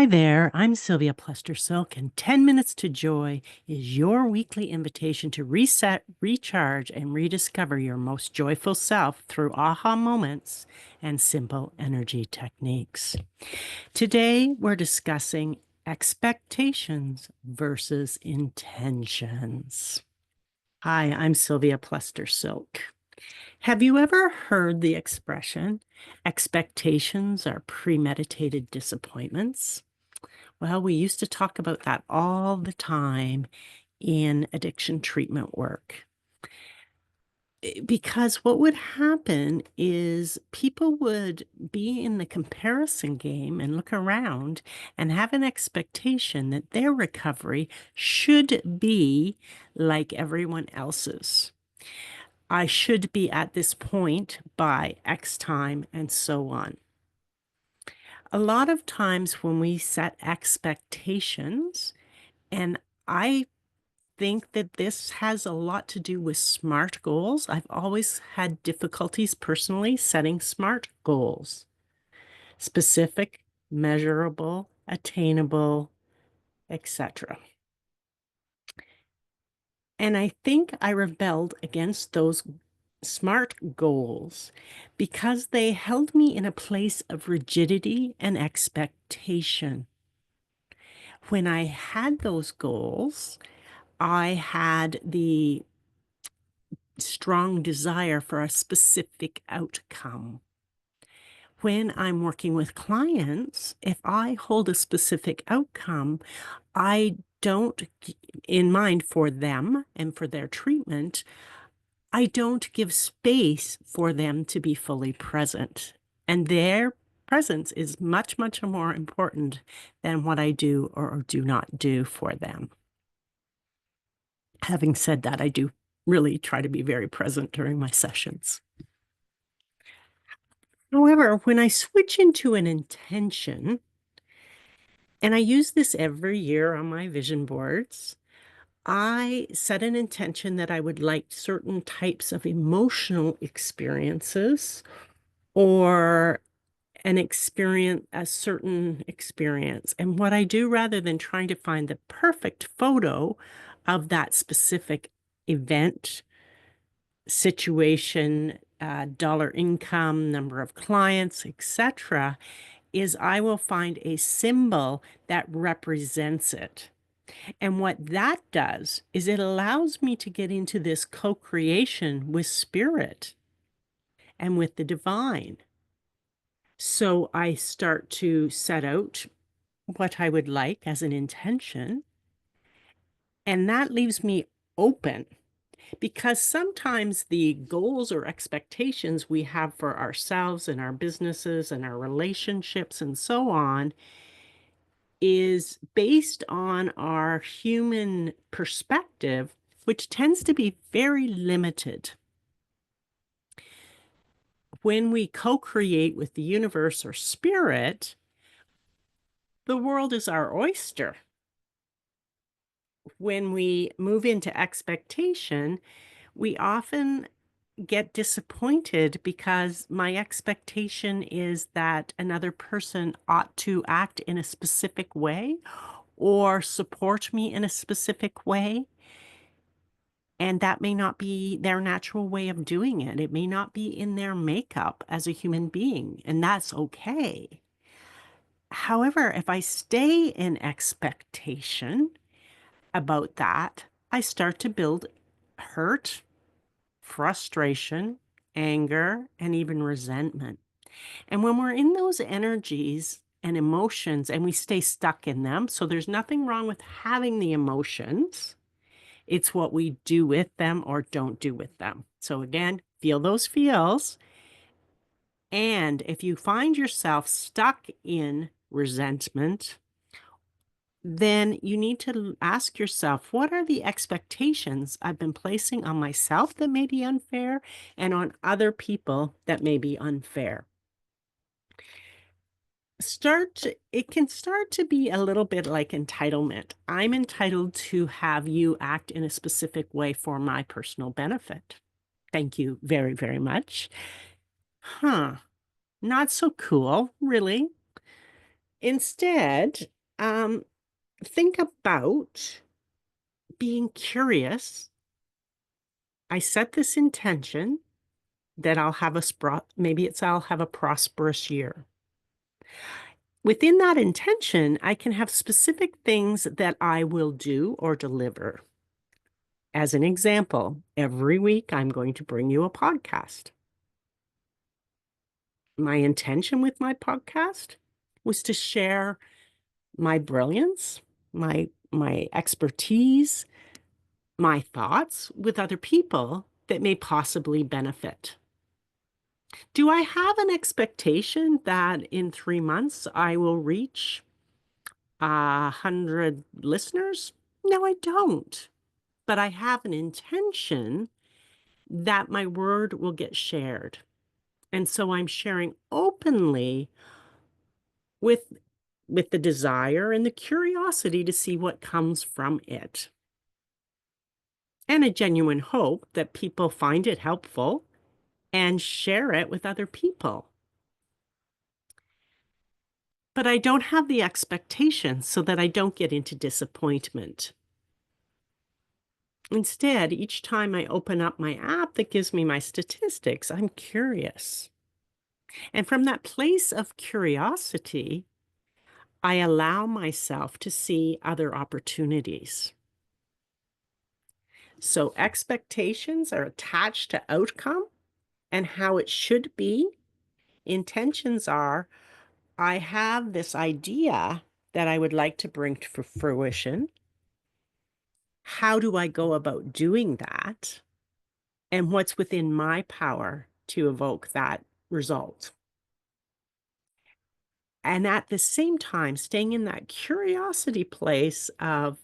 Hi there, I'm Sylvia Plester-Silk, and 10 Minutes to Joy is your weekly invitation to reset, recharge, and rediscover your most joyful self through aha moments and simple energy techniques. Today, we're discussing expectations versus intentions. Hi, I'm Sylvia Plester-Silk. Have you ever heard the expression, expectations are premeditated disappointments? Well, we used to talk about that all the time in addiction treatment work. Because what would happen is people would be in the comparison game and look around and have an expectation that their recovery should be like everyone else's. I should be at this point by X time, and so on. A lot of times when we set expectations, and I think that this has a lot to do with SMART goals. I've always had difficulties personally setting SMART goals: specific, measurable, attainable, etc. And I think I rebelled against those SMART goals because they held me in a place of rigidity and expectation. When I had those goals, I had the strong desire for a specific outcome. When I'm working with clients, if I hold a specific outcome, I don't, in mind for them and for their treatment, I don't give space for them to be fully present. And their presence is much, much more important than what I do or do not do for them. Having said that, I do really try to be very present during my sessions. However, when I switch into an intention, and I use this every year on my vision boards, I set an intention that I would like certain types of emotional experiences or a certain experience. And what I do, rather than trying to find the perfect photo of that specific event, situation, dollar income, number of clients, etc., is I will find a symbol that represents it. And what that does is it allows me to get into this co-creation with spirit and with the divine. So I start to set out what I would like as an intention, and that leaves me open. Because sometimes the goals or expectations we have for ourselves and our businesses and our relationships and so on is based on our human perspective, which tends to be very limited. When we co-create with the universe or spirit, the world is our oyster. When we move into expectation, we often get disappointed because my expectation is that another person ought to act in a specific way or support me in a specific way. And that may not be their natural way of doing it. It may not be in their makeup as a human being, and that's okay. However, if I stay in expectation about that, I start to build hurt, frustration, anger, and even resentment. And when we're in those energies and emotions and we stay stuck in them, so there's nothing wrong with having the emotions. It's what we do with them or don't do with them. So again, feel those feels. And if you find yourself stuck in resentment, then you need to ask yourself, what are the expectations I've been placing on myself that may be unfair and on other people that may be unfair? It can start to be a little bit like entitlement. I'm entitled to have you act in a specific way for my personal benefit. Thank you very, very much. Huh, not so cool, really. Instead, Um, think about being curious. I set this intention that I'll have a prosperous year. Within that intention, I can have specific things that I will do or deliver. As an example, every week I'm going to bring you a podcast. My intention with my podcast was to share my brilliance, my expertise, my thoughts with other people that may possibly benefit. Do I have an expectation that in 3 months I will reach 100 listeners? No, I don't. But I have an intention that my word will get shared. And so I'm sharing openly with the desire and the curiosity to see what comes from it. And a genuine hope that people find it helpful and share it with other people. But I don't have the expectation so that I don't get into disappointment. Instead, each time I open up my app that gives me my statistics, I'm curious. And from that place of curiosity, I allow myself to see other opportunities. So expectations are attached to outcome and how it should be. Intentions are, I have this idea that I would like to bring to fruition. How do I go about doing that? And what's within my power to evoke that result? And at the same time, staying in that curiosity place of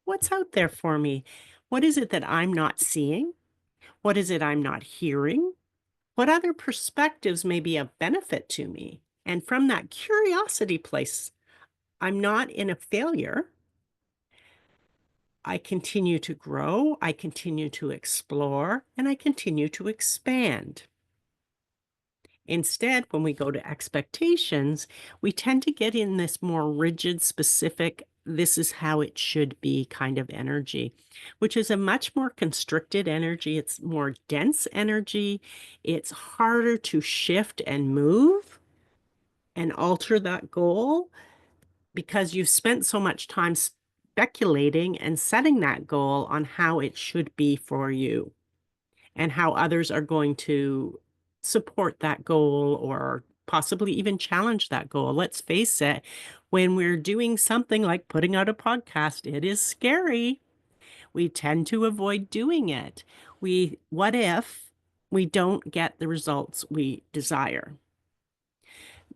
what's out there for me? What is it that I'm not seeing? What is it I'm not hearing? What other perspectives may be of benefit to me? And from that curiosity place, I'm not in a failure. I continue to grow, I continue to explore, and I continue to expand. Instead, when we go to expectations, we tend to get in this more rigid, specific, this is how it should be kind of energy, which is a much more constricted energy. It's more dense energy. It's harder to shift and move and alter that goal because you've spent so much time speculating and setting that goal on how it should be for you and how others are going to support that goal or possibly even challenge that goal. Let's face it, when we're doing something like putting out a podcast, it is scary. We tend to avoid doing it. What if we don't get the results we desire?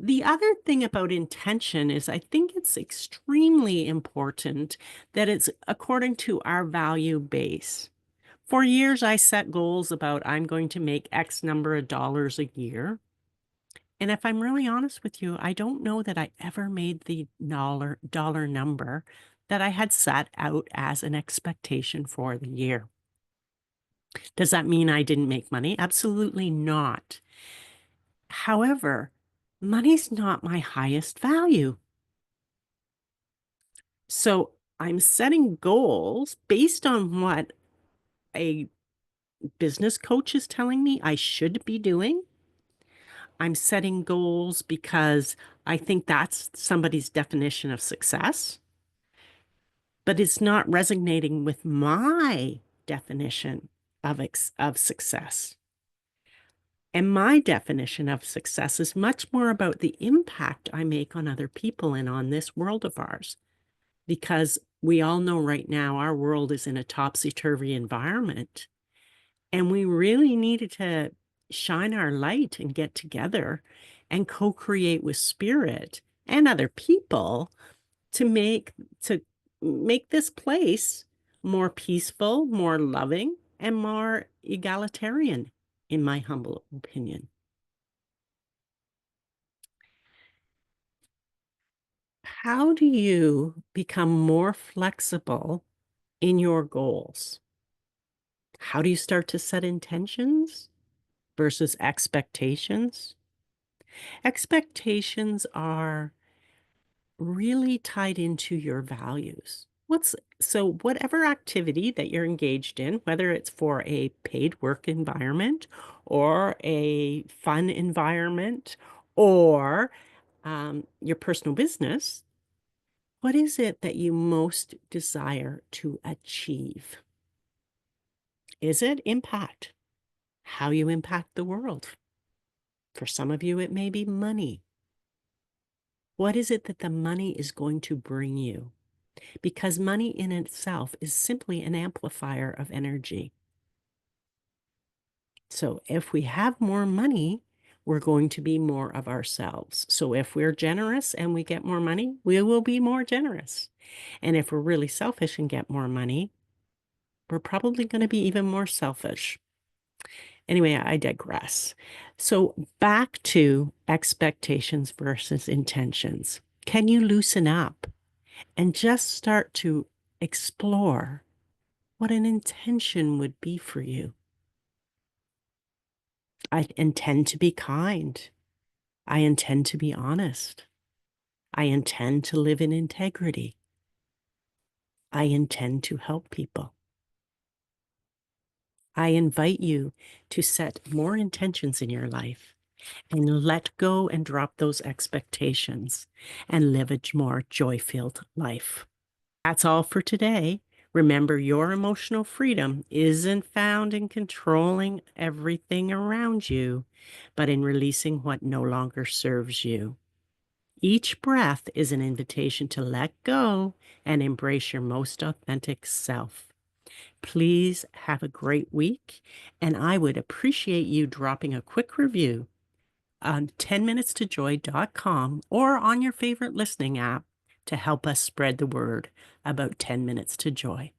The other thing about intention is I think it's extremely important that it's according to our value base. For years, I set goals about I'm going to make X number of dollars a year. And if I'm really honest with you, I don't know that I ever made the dollar number that I had set out as an expectation for the year. Does that mean I didn't make money? Absolutely not. However, money's not my highest value. So I'm setting goals based on what a business coach is telling me I should be doing. I'm setting goals because I think that's somebody's definition of success, but it's not resonating with my definition of success. And my definition of success is much more about the impact I make on other people and on this world of ours. Because we all know right now our world is in a topsy-turvy environment. And we really needed to shine our light and get together and co-create with spirit and other people to make this place more peaceful, more loving, and more egalitarian, in my humble opinion. How do you become more flexible in your goals? How do you start to set intentions versus expectations? Expectations are really tied into your values. Whatever activity that you're engaged in, whether it's for a paid work environment or a fun environment or your personal business, what is it that you most desire to achieve? Is it impact? How you impact the world? For some of you, it may be money. What is it that the money is going to bring you? Because money in itself is simply an amplifier of energy. So if we have more money, we're going to be more of ourselves. So if we're generous and we get more money, we will be more generous. And if we're really selfish and get more money, we're probably going to be even more selfish. Anyway, I digress. So back to expectations versus intentions. Can you loosen up and just start to explore what an intention would be for you? I intend to be kind. I intend to be honest. I intend to live in integrity. I intend to help people. I invite you to set more intentions in your life and let go and drop those expectations and live a more joy-filled life. That's all for today. Remember, your emotional freedom isn't found in controlling everything around you, but in releasing what no longer serves you. Each breath is an invitation to let go and embrace your most authentic self. Please have a great week, and I would appreciate you dropping a quick review on 10minutestojoy.com or on your favorite listening app to help us spread the word about 10 Minutes to Joy.